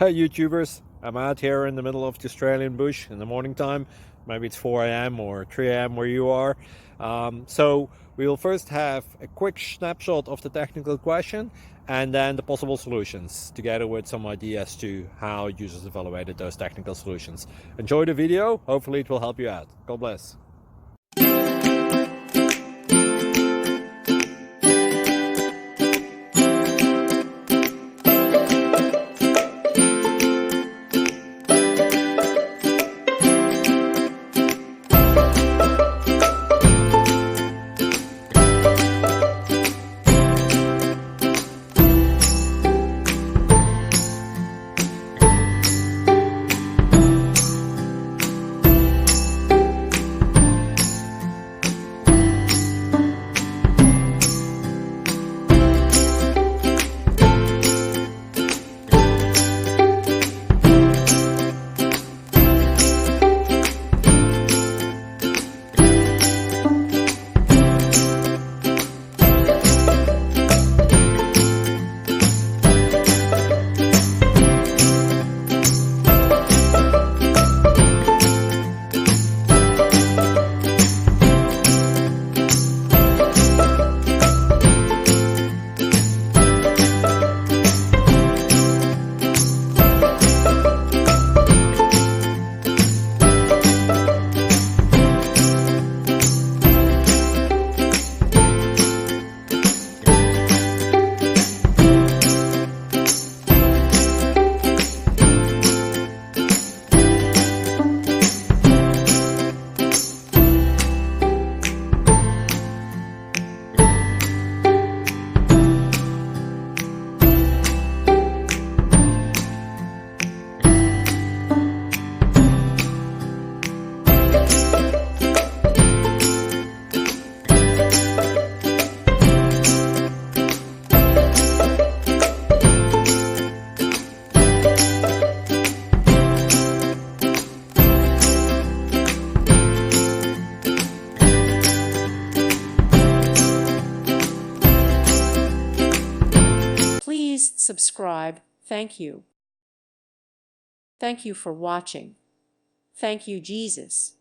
Hey YouTubers, I'm out here in the middle of the Australian bush in the morning time. Maybe it's 4 a.m. or 3 a.m. where you are. So we'll first have a quick snapshot of the technical question and then the possible solutions, together with some ideas to how users evaluated those technical solutions. Enjoy the video, hopefully it will help you out. God bless. Please subscribe. Thank you. Thank you for watching. Thank you, Jesus.